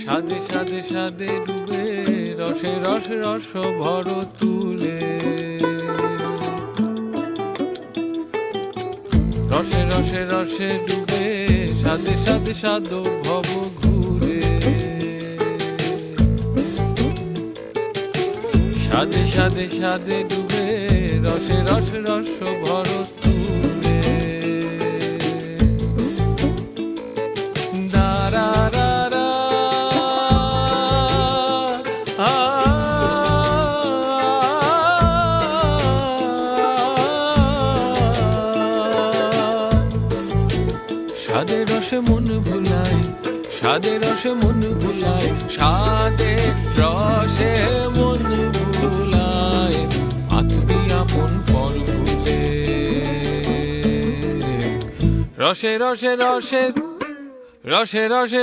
সাদে সাদে সাদে ডুবে রসে রস রস ভর তুলে রসে রসে রসে ডুবে সাদে সাদে সাদ ভব ঘুরে সাদে সাদে সাদে ডুবে রসে রস রস ভর তুলে দারা রা রা সাদে রসে মন ভুলায় সাদে রসে মন ভুলায় সাদে রসে মন ভুলায় আত্মী আপন পর ভুলে রসে রসে রসে রসে রসে